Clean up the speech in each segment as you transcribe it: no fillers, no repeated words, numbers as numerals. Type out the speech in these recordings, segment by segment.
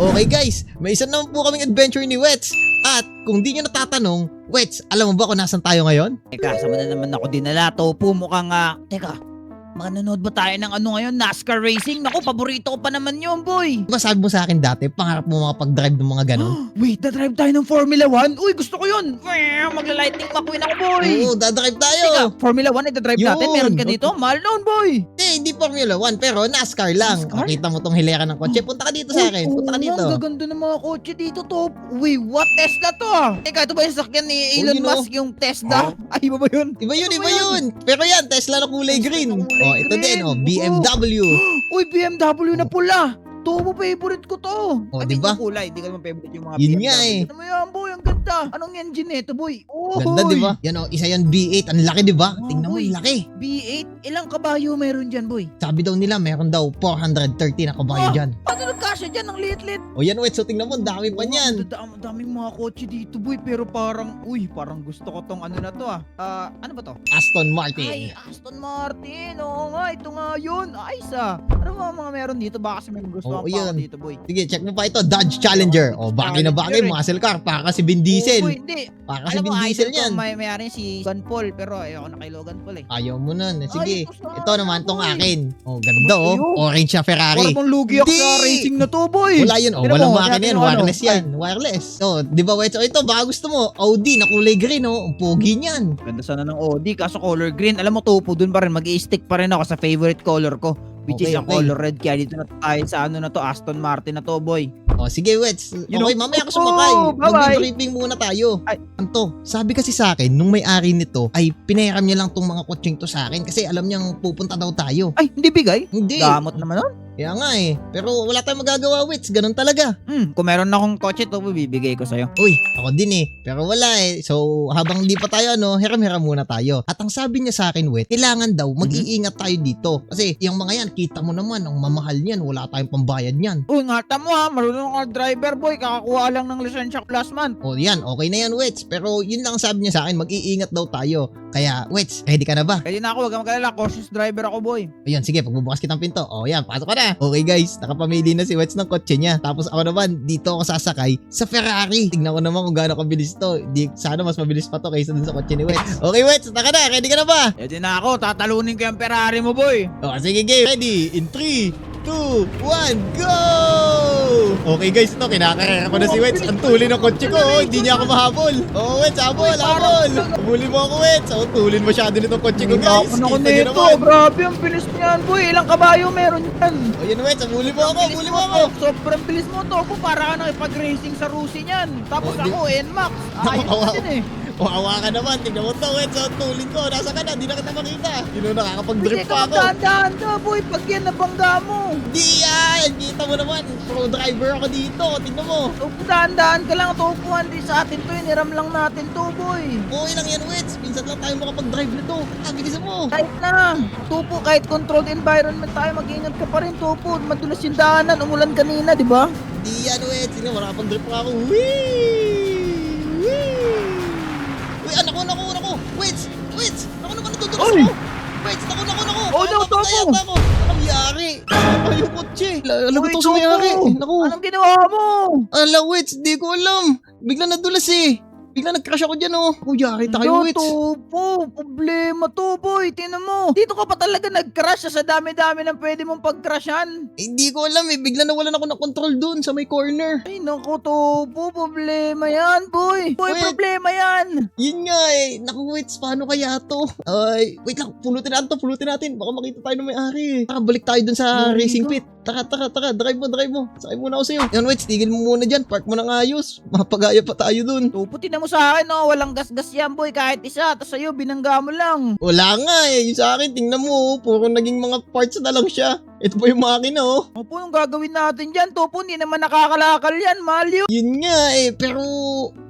Okay guys, may isa naman po kaming adventure ni Wets. At kung di nyo natatanong, Wets, alam mo ba kung nasan tayo ngayon? Teka, sama na naman ako dinala. Topo, mukhang Teka, mananood ba tayo ng ano ngayon? NASCAR racing? Naku, paborito ko pa naman yun, boy. Diba sabi mo sa akin dati, pangarap mo makapag-drive ng mga ganon? Wait, dadrive tayo ng Formula 1? Uy, gusto ko yun. Magla-lightning McQueen ako, boy. Oo, dadrive tayo. Teka, Formula 1 dadrive natin? Yun. Meron ka dito? Mahal noon, boy. Hindi Formula 1, pero NASCAR lang. NASCAR? Makita mo tong hilera ng kotse. Punta ka dito sa akin. Punta ka dito. Ang gaganda ng mga kotse dito, Top. Uy, what Tesla to Teka, ito ba yung sakyan ni Elon yun, oh. Musk, yung Tesla? Ay, iba ba yun? Iba yun. Pero yan, Tesla na kulay green. Oh, ito din, oh, BMW. Uy, BMW na pula. Turbo favorite ko to. Oh, I di mean, ba? yung kulay, hindi ko naman favorite yung mga Yun BMW. nga eh. Ano mo yan, boy? Ang ganda. Anong engine nito, boy? Oh, Ganda, di ba? Yan, oh, isa yan V8. Ang laki, di ba? Oh, Tingnan mo, boy. ang laki. V8? Ilang kabayo meron dyan, boy? Sabi daw nila, meron daw 430 na kabayo Ah. dyan. Paano nagkasya dyan? Ang liit-liit. O yan, Wets, so tingnan mo, ang dami pa niyan. Ang daming mga kotse dito, boy. Pero parang, parang gusto ko tong ano na to ano ba to? Aston Ay, Martin. Aston Martin. Oo nga, ito nga yun. Ayos Ano mga meron dito? Baka kasi may gusto Oo, pa ako yan. dito, boy. Sige, check mo pa ito. Dodge Challenger. O, bagay na bagay. Challenger, Muscle car. Para kasi Vin Diesel. Oo, boy, hindi. Para kasi Alam mo, Vin Diesel idol ko, yan. may-ari si Logan Paul, pero ayoko na kay Logan Paul eh. Ayaw mo nun. Sige. Ay, gusto Ito ko naman tong boy. akin. O, ganda Ano ba oh. yun? Orange siya Ferrari. Para bang lugi ako sa Hindi. racing na to, boy. Wala yun. O, Tignan walang mo, makina tignan yan. mo, Wireless ano? yan. Wireless. O, di ba, Wets? O, ito, baka gusto mo. Audi na kulay green, oh. Ang pogi niyan. Ganda sana ng Audi, kaso color green. Alam mo, tupo dun pa rin. Mag-i-stick pa rin ako sa favorite color ko. Which Okay, is ang okay. color red. Kaya dito na tayo sa ano na to, Aston Martin na to, boy. O, sige, Wets. You Okay, know? mamaya ako sumakay. Oh, bye-bye. Mag-briefing muna tayo. Ay. Anto, sabi kasi sa akin, nung may-ari nito, ay pinahiram niya lang tong mga kotseng to sa akin kasi alam niyang pupunta daw tayo. Ay, hindi bigay? Hindi. Damot naman nun. Kaya nga eh. Pero wala tayong magagawa, Wits. Ganun talaga. Kung meron akong kotse to, bibigay ko sa'yo. Uy, ako din eh. Pero wala eh. So, habang di pa tayo, hiram-hiram muna tayo. At ang sabi niya sa akin, Wet, kailangan daw mag-iingat tayo dito. Kasi yung mga yan, kita mo naman, ang mamahal niyan. Wala tayong pambayad niyan. Uy, ingatan mo marunong ka driver, boy. Kakakuha lang ng lisensya ko last month. O yan, okay na yan, Wets. Pero yun lang ang sabi niya sa akin, mag-iingat daw tayo. Kaya, Wets, ready ka na ba? Kaya na ako, wag kang magalala. Cautious driver ako, boy. Ayun, sige, pagbubukas kitang pinto. O yan, pasok ka na. Okay guys, nakapamili na si Wets ng kotse niya. Tapos ako naman, dito ako sasakay sa Ferrari. Tingnan ko naman kung gaano kabilis to. Sana mas mabilis pa to kaysa dun sa kotse ni Wets. Okay Wets, taka na. Ready ka na ba? Ready na ako. Tatalunin ko yung Ferrari mo, boy. O sige game. Ready? In 3, 2, 1, go! Okay guys, to kinakarera ko na si Wets. Ang tuli ng kotse ko, hindi niya ako mahabol. Oh Wets, habol, habol. Habulin mo ako Wets. Oh, tulin masyado nitong kotse ko guys. Ako Kita niyo nito. naman. Grabe, ang bilis niyan, boy. Ilang kabayo meron yan. O yan Wets, habulin mo ako, habulin mo ako. Sobrang bilis mo to. Para ka nakipag-racing sa Rusi niyan. Tapos Oh, di- ako, NMAX. Ayos Nakawa- na din eh. O hawa ka naman, tignan mo to Wets. O tulin ko, nasa ka na, di na kita makita. Yun o, Hindi nakakapag-drift ka pa ako. magdahan ka, boy. Pag yan nabangga mo. Di yan, kita mo naman. Pro driver ako dito, tignan mo. So, dahan-dahan ka lang. Tupuan din sa atin to. Iniram lang natin to, boy. Okay lang yan Wets, minsan lang tayo makapag-drive nito. Bilisan mo. Kahit na. Tupo, kahit controlled environment tayo, mag-ingat ka pa rin, Tupo. Madulas yung daanan, umulan kanina, di ba? Di yan Wets, tignan mo, nakapag-drift pa ako. Whee! Whee! Uy, anak ko. Wets! Naku, natutulas Oy! ako. Wets, naku. Oh, no, Papatay Topo. yata ako. Nangyari. Ay, yung kotse. Lagot Uy, ako sa mayari. Tupo. Naku. Anong ginawa mo? Ala, Wets, di ko alam. Bigla nadulas eh. Bigla nag-crash ako dyan oh. Yari tayo, Wets. Tupo, problema to, boy. Tingnan mo. Dito ka pa talaga nag-crash sa dami-dami ng pwede mong pag-crashan. Hindi ko alam eh. Bigla nawalan ako ng control dun sa may corner. Ay, naku, Tupo. Problema yan, boy. Boy, Wait. problema yan. Yun nga eh. Naku, Wets, paano kaya to? Ay, wait lang. Pulutin natin. Baka makita tayo ng may-ari eh. Tara, balik tayo dun sa Yari racing ka. pit. Tara. Drive mo. Sakay muna ako sa'yo. Yan, Wets, tigil mo muna dyan. Park mo ng ayos. Mapagaya pa tayo dun. Tupo, tingnan mo sa akin, oh. Walang gas-gas yan, boy. Kahit isa. Tapos sa'yo, binangga mo lang. Wala nga eh. Yung sa akin, tingnan mo. Puro naging mga parts na lang siya. Ito pa yung makina oh. Opo, anong gagawin natin dyan, Tupo? Hindi naman nakakalakal yan. Mahal yun. Yun nga eh. Pero,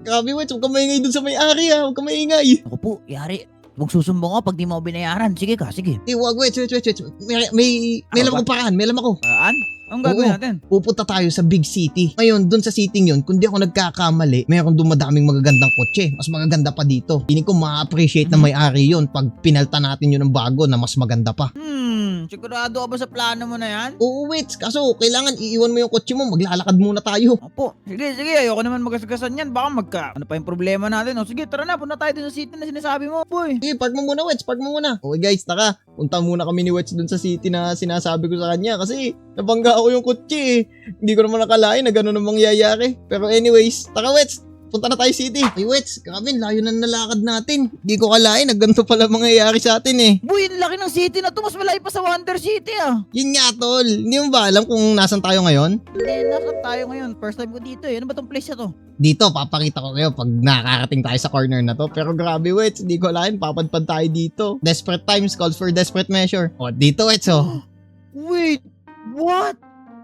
grabe, Wets, huwag ka maingay dun sa may-ari ah. Huwag ka maingay. Ako po, yari. Huwag susumbong ako pag di mo ako binayaran. Sige ka, sige. Eh, wag, wait. May alam Ano ba? akong paraan. May alam ako. Paraan? Anong gagawin Oo. natin? Pupunta tayo sa big city. Ngayon, dun sa city yun, kung di ako nagkakamali, mayroon doon madaming magagandang kotse. Mas magaganda pa dito. Hindi ko ma-appreciate na may-ari yun pag pinalta natin yun ng bago na mas maganda pa. Sigurado ka ba sa plano mo na yan? Oo, wait. Kaso, kailangan iiwan mo yung kotse mo. Maglalakad muna tayo. Opo. Sige, ayoko naman magasgasan yan. Baka ano pa yung problema natin. O sige, tara na. Punta tayo dun sa city na sinasabi mo, boy. Sige, park mo muna, Wets. Park mo muna. Okay, guys, taka. Punta muna kami ni Wets dun sa city na sinasabi ko sa kanya. Kasi, nabangga ako yung kotse eh. Hindi ko naman nakalain na gano'n ang mangyayari. Pero anyways, taka, Wets. Punta na tayo city. Ay, Wets, grabe, layo na nalakad natin. Hindi ko kalain na ganito pala mangyayari sa atin eh. Boy, ang laki ng city na to. Mas malayo pa sa Wonder City ah. Yun nga, tol. Hindi mo ba alam kung nasan tayo ngayon? Hindi, nasa tayo ngayon. First time ko dito eh. Ano ba tong place na to? Dito, papakita ko kayo pag nakakarating tayo sa corner na to. Pero grabe, Wets, hindi ko kalain, papadpad tayo dito. Desperate times calls for desperate measure. O, dito, Wets, oh. Wait, what?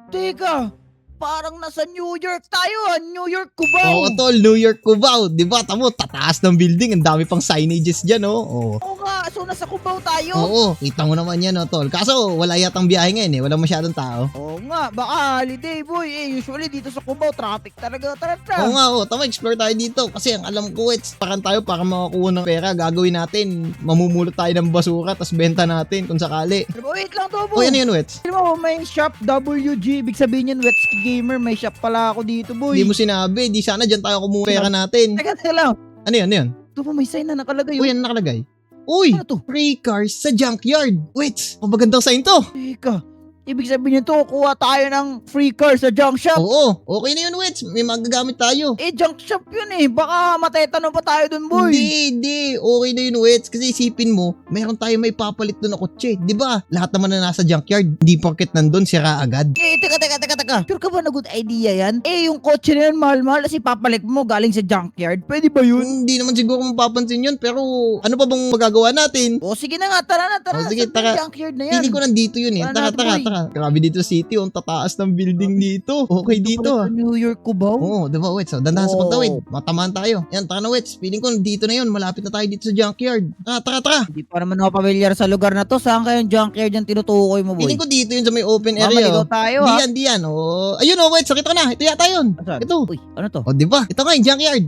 Teka, parang nasa New York tayo ah. New York, Cubao. Oo, tol, New York, Cubao. Diba, tamo, tataas ng building. Ang dami pang signages dyan, oh. Oo. Oo nga, so nasa Cubao tayo. Oo, kita mo naman yan, oh, tol. Kaso, wala yatang biyahe ngayon, eh. Wala masyadong tao. Oo nga, baka holiday boy. Usually dito sa Cubao, traffic talaga. Tara. Oo nga, oh. Tama, explore tayo dito. Kasi ang alam ko, Wets, pakan tayo para makakuha ng pera. Gagawin natin, mamumulot tayo ng basura, tas benta natin kung sakali. Pero wait lang to, O, boy. ano yun, Wets? Alam mo, may shop WG. Ibig sabihin yan, Wetski Gamer. May shop pala ako dito, boy. Hindi mo sinabi. Di sana dyan tayo kumuha pera natin. Teka lang. Ano yun, ano yun? Ito po, may sign na nakalagay. Uy, ano nakalagay? Uy, Ano to? free cars sa junkyard. Wait, magandang sign to. Teka. Ibig sabihin nito, kuha tayo ng free car sa junk shop. Oo, okay na yun, Wets. May magagamit tayo. Junk shop yun eh. Baka matetanong pa tayo dun, boy. Hindi. Okay na yun, Wets. Kasi isipin mo, meron tayo may papalit doon na kotse. Di ba? Lahat naman na nasa junkyard. Hindi porket nandun, sira agad. Teka. Sure ka ba na good idea yan? Yung kotse na yun, mahal-mahal. Kasi papalik mo galing sa junkyard. Pwede ba yun? Hindi naman siguro mapapansin yun, pero ano pa bang magagawa natin? O sige na nga, tara na. O, sige, Saan ba tara. yung junkyard na yan? Hindi ko nandito yun eh. Wala natin, boy. Tara. Grabe dito sa city, ang tataas ng building dito. Okay dito ah. New York, Cubao? Oo, diba, Wets? So, dandahan sa Oo. pagtawid. Matamaan tayo. Yan, tara na, Wets. Feeling ko dito na yun. Malapit na tayo dito sa junkyard. Tara. Hindi pa naman ako pamilyar sa lugar na to. Saan kayong junkyard yung tinutukoy mo, boy? Feeling ko dito yun sa may open Baka area. maligaw tayo, Di ha? yan, di yan. Oh. Ayun, oh, Wets. Nakita ko na. Ito yata yun. Saan? Ito. Uy, ano to? O, diba? Ito nga yung junkyard.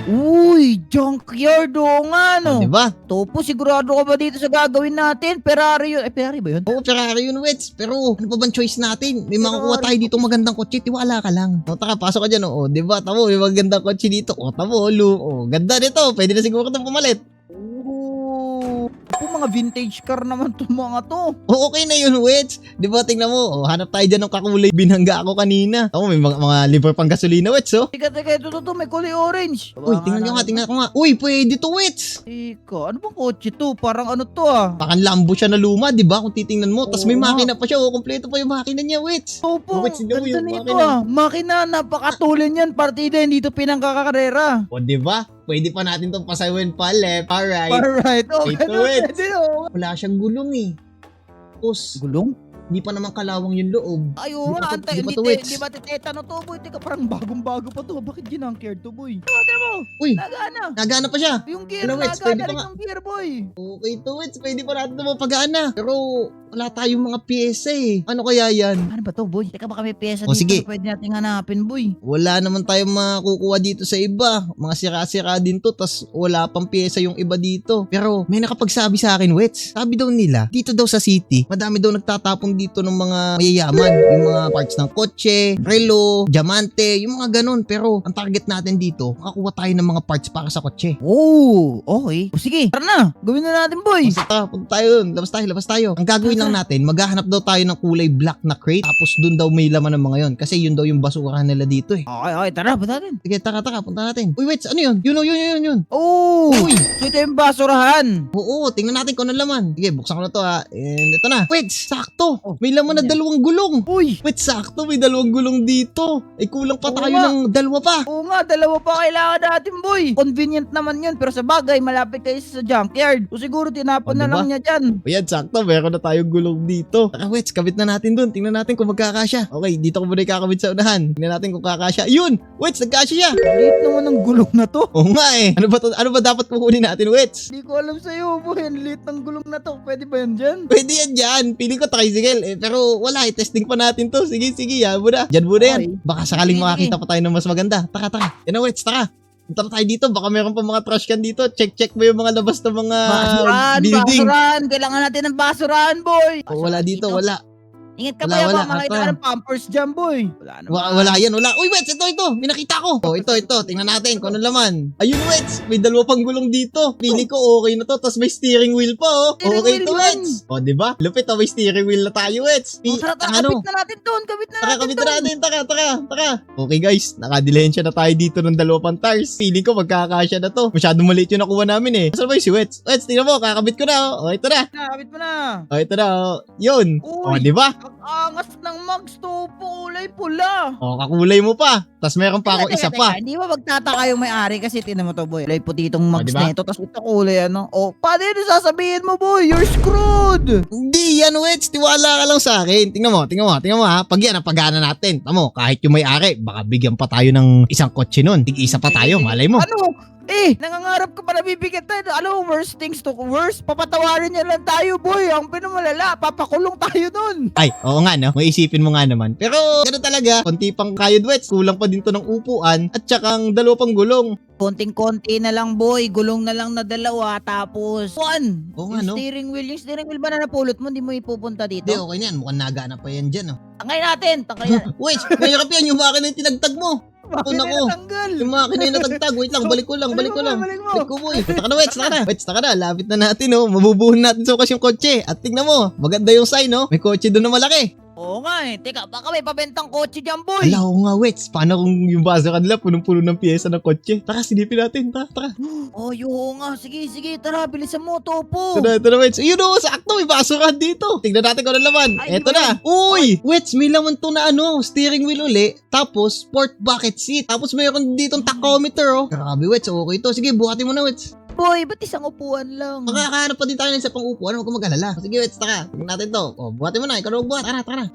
Uy, junkyard o nga, no? O, diba? Topo, sigurado ka ba dito sa gagawin natin? Ferrari yun. Ferrari ba yun? Oo, Ferrari yun, Wets. Pero, ano pa bang choice natin? May makukuha tayo dito magandang kotse. Tiwala ka lang. O, taka, pasok ka dyan, oh. Diba? Tamo, may magandang kotse dito. O, tamo, ganda nito. Pwede na siguro itong pumalit. Ako, mga vintage car naman to mga to. O, okay na yun, Wets. Di ba, tingnan mo, hanap tayo dyan ng kakulay. Binangga ako kanina. Ako, may mga liver pang gasolina, Wets, oh. Teka, ito, may kulay orange. Uy, tingnan ko nga. Uy, pwede to, Wets. Teka, ano bang kotse to? Parang ano to ah? Pakan Lambo siya na luma, di ba? Kung titingnan mo. Tapos may Oo nga. makina pa siya, oh. Kompleto pa yung makina niya, Wets. Opo, Bakit sino ganda yung nito makina? ah. Makina, napakatulin yan. Partida, hindi to pinangkakakarera. O, di ba? Pwede pa natin itong pasawin pa, left. Alright. Alright, okay. Ito, Wets. Pwede, oh. Wala siyang gulong eh. Tapos, Gulong? hindi pa naman kalawang yung loob. Ay, oo Di nga, ba to- antay, di ba hindi to, Wets? di ba titetano to, boy? Teka, parang bagong-bago pa to. Bakit ginangkered to, boy? Tama mo, Uy, nagana. nagana pa siya. Yung gear, Ano, Wets? Pwede nagana pa rin nga. yung gear, boy. Okay to, Wets. Pwede pa natin ito mapagana. Pero, wala tayong mga pyesa eh. Ano kaya yan? Ano ba to, boy? Teka, baka may pyesa O, dito sige. na pwede nating hanapin, boy. Wala naman tayong makukuha dito sa iba. Mga sira-sira din to, tas wala pang pyesa yung iba dito. Pero may nakapagsabi sa akin, Wets. Sabi daw nila, dito daw sa city, madami daw nagtatapon dito ng mga mayayaman. Yung mga parts ng kotse, relo, diamante, yung mga ganun. Pero ang target natin dito, makakuha tayo ng mga parts para sa kotse. Oh, okay. O sige, tara na. Gawin na natin, boy. Basta tara, punta tayo dun. Labas tayo. Ang gagawin lang natin, maghahanap daw tayo ng kulay black na crate. Tapos dun daw may laman ng mga yon. Kasi yun daw yung basura nila dito eh. Okay, tara, punta natin. Sige, taka, punta natin. Uy, Wets, ano yun? Yun. Oh, Uy. so ito yung basurahan. Oo, tingnan natin kung ano laman. Sige, buksan ko na to ha. And ito na. Wait, sakto. Oh, May laman na yan. 2 gulong. Uy, Wait, sakto. May 2 gulong dito. Ay, kulang pa Oo tayo nga. ng 2 pa. oo nga, dalawa pa kailangan natin, boy. Convenient naman yun, pero sa bagay, malapit kayo sa junkyard. O siguro tinapon O, na diba? lang niya dyan. Ayan, sakto. Meron na tayong gulong dito. Taka, wait, kabit na natin dun. Tingnan natin kung magkakasya. Okay, dito ko muna ikakabit sa unahan. Tingnan natin kung kakasya. Yun! Wait, nagkasya siya. Liit naman ng gulong na to. Oo nga eh. Ano ba dapat kukunin natin, Wets? Hindi ko alam sa'yo, boy. Ang liit ng gulong na to. Pwede ba yan dyan? Pwede yan dyan. Piling ko tricycle. Michael. Pero wala, testing pa natin to. Sige, yan muna. Diyan muna yan. Okay. Baka sakaling Sige, makakita pa tayo ng mas maganda. Tara. Yan na, Wets, tara. Punta na tayo dito. Baka meron pa mga trash can dito. Check mo yung mga labas ng mga building. Basuran. Kailangan natin ng basuran, boy. Oh, wala dito, wala. Ingat ka Wala, ba, wala. makita ka ng pampers dyan, boy. Wala naman. Wala yan, wala. Uy, Wets, ito. May nakita ko. Oh, ito. Tingnan natin kung ano laman. Ayun, Wets. May dalawa pang gulong dito. Pili ko okay na to. Tapos may steering wheel pa, oh. Steering Okay wheel to, yan. Wets. Oh, di ba? Lupit, oh. May steering wheel na tayo, Wets. Tara, kabit na natin doon. Kabit na natin. Tara. Okay, guys. Nakadilensya na tayo dito ng dalawa pang tires. Feeling ko magkakasya na to. Masyadong maliit yung nakuha namin, eh. Saan ba yung si Wets? Wets, tingnan mo. Kakabit ko na, oh. Oh, ito na. Kabit mo na. Oh, ito na, oh. Yun. Oh, Uy. di ba? Ang angas ng mags to, kulay pula. Oh, kakulay mo pa. Tapos meron pa ako isa pa. Hindi ba magtataka yung may-ari kasi tinan mo to, boy. Kulay puti itong mags diba? na ito. Tapos ito kulay ano. Oh, paano yun sasabihin mo, boy? You're screwed. Hindi yan, Wets. Tiwala ka lang sa akin. Tingnan mo ha. Pag yan, napagana natin. Tamo, kahit yung may-ari, baka bigyan pa tayo ng isang kotse nun. Tig-isa pa tayo, malay mo. Ano? Nangangarap ka pa na bibigyan tayo. Alam mo, worst things to worst. Papatawarin niya lang tayo, boy. Ang pinamalala, papakulong tayo nun. Ay, oo nga, no? Maisipin mo nga naman. Pero, gano'n talaga. Konti pang kayod, Wets. Kulang pa din to ng upuan. At saka ang dalawa pang gulong. Konting-konti na lang, boy. Gulong na lang na dalawa. Tapos, one. Oo nga, no? Yung steering wheel ba na napulot mo? Hindi mo ipupunta dito? Hindi, okay na yan. Mukhang nagana pa yan dyan, oh. Tangay natin. Wets, mahirap yan. Yung makina yung tinagtag mo. Bakit nako. na natanggal? Yung makina yung natagtag. Wait lang, balik ko lang. Balik mo. Balik ko, boy. Punta ka na, Wets. Taka na. Lapit na natin, oh. Mabubuhon natin sa wakas yung kotse. At tingnan mo, maganda yung sign, oh. May kotse doon na malaki. Oo nga eh. Teka, baka may pabentang kotse dyan, boy. Ala, oo nga, Wets. Paano kung yung basa kanila punong-puno ng piyesa ng kotse? Tara, silipin natin. Tara. Oh, oo nga. Sige. Tara, bilisan mo, Topo. Ito na, Wets. Ayun, oh, sakto. May basurahan dito. Tingnan natin kung ano laman. Ay, Eto na. Uy! Wets, may laman to na steering wheel uli. Tapos, sport bucket seat. Tapos, mayroon ditong tachometer, oh. Grabe, Wets. Okay to. Sige, buhatin mo na, Wets. Boy, ba't isang upuan lang? Makakahanap pa din tayo ng isa pang upuan. Huwag kang mag-alala. Sige, Wets, taka. Tingnan natin to. Oh, buhatin mo na. Ikaw na magbuhat. Tara.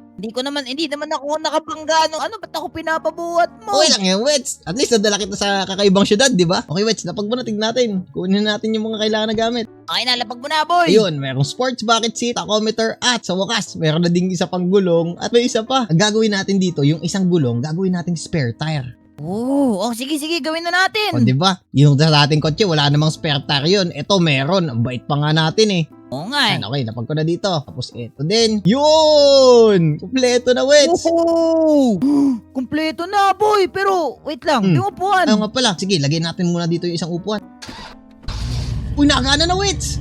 Hindi naman ako nakabangga. Ano, ba't ako pinapabuhat mo? Okay lang yan, Wets. At least nadala kita sa kakaibang syudad, di ba? Okay, Wets, lapag mo na, tignan natin. Kunin natin yung mga kailangan na gamit. Okay na, lapag mo na, boy. Ayun, merong sports bucket seat, tachometer, at sa wakas, meron na ding isa pang gulong, at may isa pa. Ang gagawin natin dito, yung isang gulong, gagawin nating spare tire. Sige, gawin na natin. O, di ba? Yung sa ating kotse, wala namang spare tire yun. Ito, meron. Ang bait pa nga natin, eh. Oo nga eh. Yan, okay, lapag ko na dito. Tapos ito din. Yun! Kompleto na, Wets. Kumpleto na, boy. Pero, wait lang. Yung upuan. Ayaw nga pala. Sige, lagay natin muna dito yung isang upuan. Uy, nakagana na, Wets.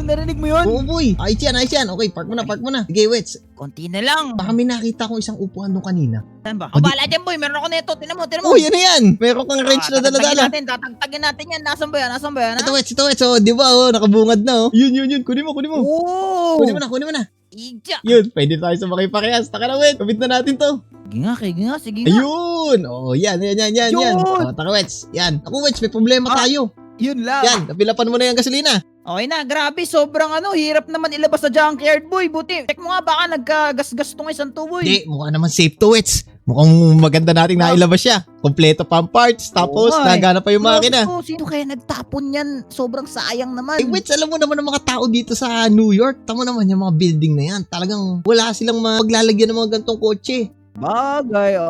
Narinig mo yun? Oo, boy. Ayos yan. Okay, park mo na. Sige, Wets. Konti na lang. Baka may nakita kong isang upuan nung kanina. Saan ba? O, di- Kabala dyan, boy. Meron ako nito. Tinan mo. Oh, yan na yan. Meron kang wrench na dala-dala. Tatagtagin natin yan. Nasaan ba yan? Ito, Wets. Oh, di ba? Oh, nakabungad na, oh. Yun. Kunin mo. Kunin mo na. Ija. Yun, pwede tayo sa makiparehas. Taka na, Wets. Kabit na natin to. Sige nga. Ayun. Oh, yan. Yun. Oh, taka, Wets. Yan. Ako, Wets, may problema tayo. Yun lang. Yan, napilapan mo na yung gasolina. Okay na, grabe, sobrang hirap naman ilabas sa junkyard, boy. Buti, check mo nga baka nagkagas-gas tong isang to, boy. Hindi, mukha naman safe to, Wets. Mukhang maganda nating nailabas siya. Kompleto pa ang parts, tapos nagana pa yung makina. Sino kaya nagtapon yan? Sobrang sayang naman. Wets, alam mo naman ang mga tao dito sa New York. Tama naman yung mga building na yan. Talagang wala silang maglalagyan ng mga gantong kotse. Bagay,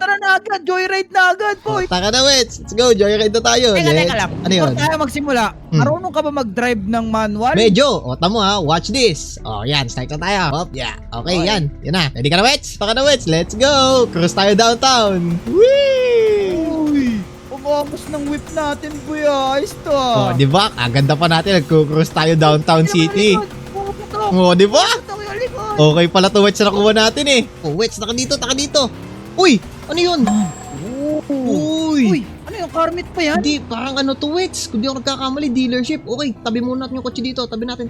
Tara na agad. Joyride na agad, boy. Taka na, Wets. Let's go, joyride na tayo. Teka lang. Ano yun? Before tayo magsimula, marunong ka ba mag-drive ng manual? Medyo. O, tamo ha. Watch this. O, yan. Start na tayo. Hop, yeah. Okay, yan. Yan na. Ready ka na, Wets? Taka na, Wets. Let's go. Cruise tayo downtown. Whee! Uy, pag-agos ng whip natin, boy. Ayos to. O, di ba? Kaganda pa natin. Nag-cruise tayo downtown city. O, di ba? Okay pala to, Wets, na nakuha natin eh. Oh, Wets, taka dito. Uy, ano yun? Uy. Ano yung karmit pa yan? Hindi, parang ano to, Wets. Kung di ako nagkakamali, dealership. Okay, tabi muna natin yung kotse dito. Tabi natin.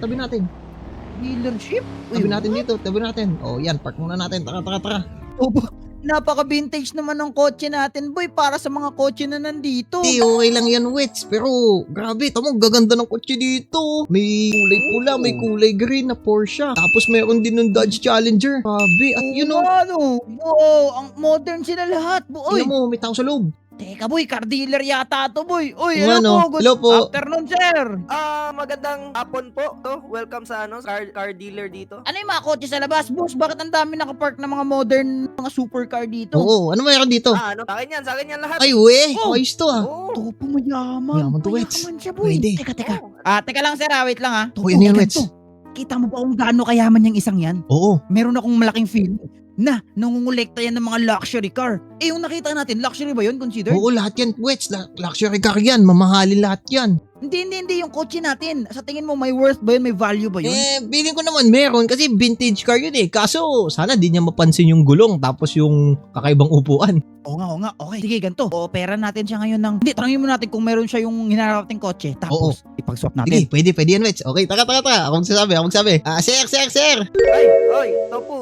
Dealership? Tabi natin. Oh, yan, park muna natin. Tara. Napaka-vintage naman ng kotse natin, boy, para sa mga kotse na nandito. Okay lang yan, Wets. Pero, grabe, tamo, gaganda ng kotse dito. May kulay pula, may kulay green na Porsche. Tapos mayroon din ng Dodge Challenger. Grabe, at yun o. Wow, ang modern sila lahat, boy. Tingnan mo, may tao sa loob. Teka boy, car dealer yata to boy. Uy, Ano? good Hello po. afternoon sir. Magandang hapon po. Welcome sa car dealer dito. Ano yung mga kotse sa labas? Boss, bakit ang dami nakapark ng mga modern, mga supercar dito? Oo, ano mayroon dito? Sa akin yan lahat. Ay, we! Oh. Ayos to ah. Oo. Topo mayaman. Mayaman to, Wets. Mayaman siya boy. Pwede. Teka. Oo. Teka lang sir, wait lang ha. Topo, Uy, ano yan, ganito. Wets? Kita mo ba kung gaano kayaman yung isang yan? Oo. Meron akong malaking feeling na nangungulekta yan ng mga luxury car. Eh yung nakita natin, luxury ba yun considered? Oo, lahat yan, Wets. Luxury car yan. Mamahalin lahat yan. Hindi yung kotse natin. Sa tingin mo may worth ba yun? May value ba yun? Feeling ko naman meron kasi vintage car yun eh. Kaso, sana di niya mapansin yung gulong tapos yung kakaibang upuan. Oo nga. Okay, sige, ganito. Opera natin siya ngayon ng... Hindi, tanongin mo natin kung meron siya yung hinarap nating kotse. Tapos, ipag-swap Sige, natin. pwede yan, Wets. Okay, taka. Ako magsasabi. Sir! Ay,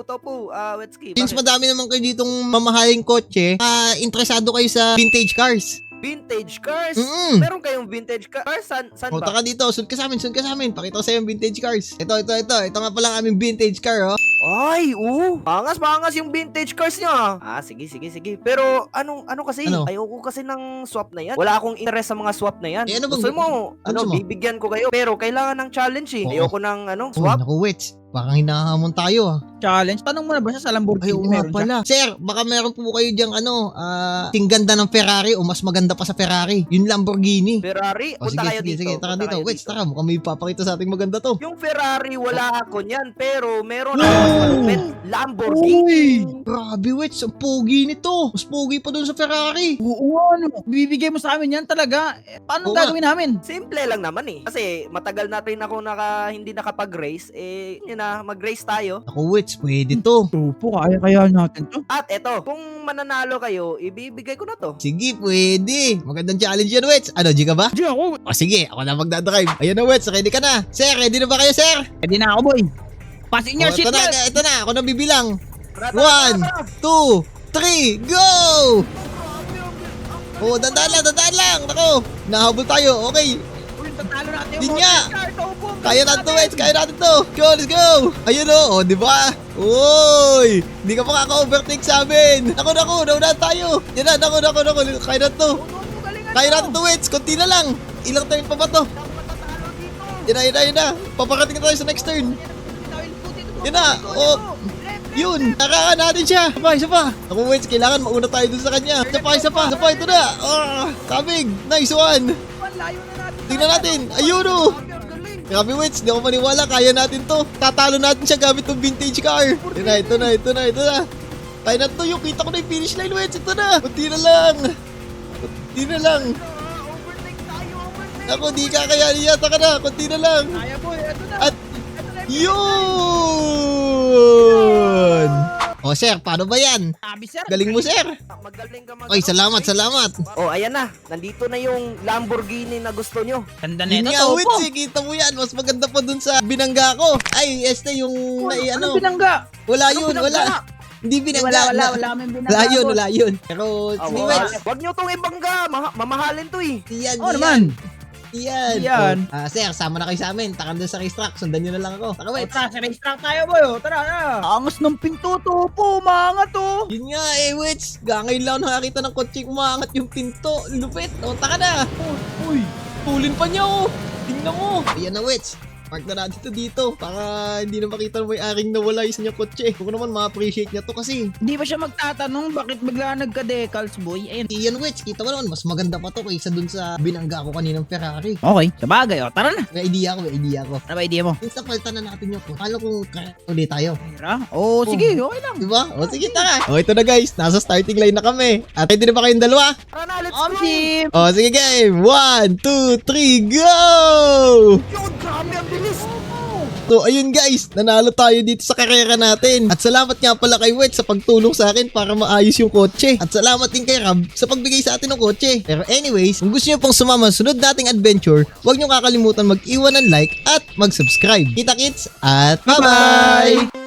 topu. Wetski. Since Bakit? madami naman kayo ditong mamahaling kotse, interesado kayo sa vintage cars. Vintage cars? Mm-mm. Meron kayong vintage cars? Saan O, ba? taka dito. Sunod ka sa amin. Pakita ko sa'yo yung vintage cars. Ito. Ito nga pala ang aming vintage car, oh. Ay, pangas yung vintage cars niya. Sige. Pero ano kasi? Ano? Ayoko kasi ng swap na yan. Wala akong interest sa mga swap na yan. Eh, ano bang- Gusto mo, gusto mo? bibigyan ko kayo. Pero kailangan ng challenge eh. Oo. Ayoko ng Uy, swap. naku, Wets. Parang hinahamon tayo, ah. Challenge. Tanong mo na ba siya sa Ay, Lamborghini? oo nga Meron siya? pala. Sir, baka meron po kayo diyang ting ganda ng Ferrari o mas maganda pa sa Ferrari. Yung Lamborghini. Ferrari, O, punta kayo dito. sige. Taka punta dito. kayo Wets, dito. taka. Mukhang may papakita sa ating maganda to. Yung Ferrari, wala ako niyan. Pero meron Wow! ako malupit. Lamborghini. Uy! Grabe, Wets. Ang pogi nito. Mas pogi pa dun sa Ferrari. Oo, ano? Bibigay mo sa amin yan talaga. Paano Oo nga. gagawin namin? Simple lang naman eh. Kasi matagal na rin ako hindi nakapag-race. Yun na, mag-race tayo. Ako, Wets. Pwede to. Topo, kaya natin to. At eto, kung mananalo kayo, ibibigay ko na to. Sige, pwede. Magandang challenge yan, Wets. Ano, G ka ba? Di ako. O sige, ako na magdadrive. Ayan na, Wets. Ready ka na. Sir, ready na ba kayo, sir? Pwede na ako, boy. Pass in your ito na, seatbelt. ito na. Ako na bibilang. Tara, 1, 2, 3, go! Oh, dandaan lang. Nako, nahabol tayo. Okay. Uy, tatalo natin Yun yung nga. motor car, Topo. Kaya natin to, Wets. Kaya natin to. Go, let's go. Ayun o. Di ba? Uy! Di ka makaka-overtake sa amin. Naku. Naunahan tayo. Yan na. Naku. Kaya natin to. Kaya natin to, Wets. Konti na lang. Ilang turn pa ba to? Yan na. Paparating na tayo sa next turn. Yan na. Oh. Yun. Nakaka natin siya. Isa pa. Naku, Wets. Kailangan mauna tayo dun sa kanya. Isa pa. Ito na. Kabig. Nice one. Tingnan natin. Ayun o. Grabe, Wets, di ako maniwala, kaya natin to. Tatalo natin siya gamit ng vintage car. Ito na. Kaya na to, yung kita ko na yung finish line, Wets. Ito na. Kunti na lang. Ako, di kakayanin yata ka na. Kunti na lang. Kaya, boy. Ito na. At yun! O, sir, paano ba yan? Sabi, sir. Galing mo, sir. Magaling ka Oy, salamat. Oh, ayan na. Nandito na yung Lamborghini na gusto nyo. Ganda na Yun ito, nga, Topo. Wets, kita mo yan. Mas maganda pa dun sa binangga ko. Ay, yung Ano binangga? Wala Anong yun, binangga? wala. Hindi binangga. Wala kami binangga. Wala yun. Pero, sige, Wets. Wag nyo tong ibangga. Mamahalin to eh. Yan. naman. Yan. Sir, sama na kayo sa amin. Taka doon sa racetrack. Sundan nyo na lang ako. Taka, Wets. Tara, sa racetrack tayo, boy. Tara. Angas ng pinto, Topo. Maangat, to. Yun nga Wets. Ngayon lang ako nakakita ng kotse umangat yung pinto. Lupit. O, taka na. Uy, tulin pa niya, oh. Tingnan mo. Ayan na, Wets. Park na natin ito dito para hindi na makita ng may-aring nawala yung kanyang kotse. Huwag naman ma-appreciate niya to kasi. Hindi ba siya magtatanong bakit bigla nagka-decals, boy? Ayun. Iyan, Wets. Kita mo naman, mas maganda pa to kaysa dun sa binangga ko kaninang Ferrari. Okay, sabagay. O, tara na. May idea ko. Ano ba idea mo? Since napalitan na natin yung paano kung ulit tayo? Tira? O, sige. Okay lang. Diba? O sige, tara. O ito na guys, nasa starting line na kami. At ready na ba kayong dalawa? Tara na, let's go. Team. O sige game, 1, 2, 3, go! Yun, grabe ang bilis. So ayun guys, nanalo tayo dito sa karera natin. At salamat nga pala kay Wet sa pagtulong sa akin para maayos yung kotse. At salamat din kay Rab sa pagbigay sa atin ng kotse. Pero anyways, kung gusto nyo pong sumama sa sunod nating adventure, huwag nyo kakalimutan mag-iwan ng like at mag-subscribe. Kita kits at bye-bye!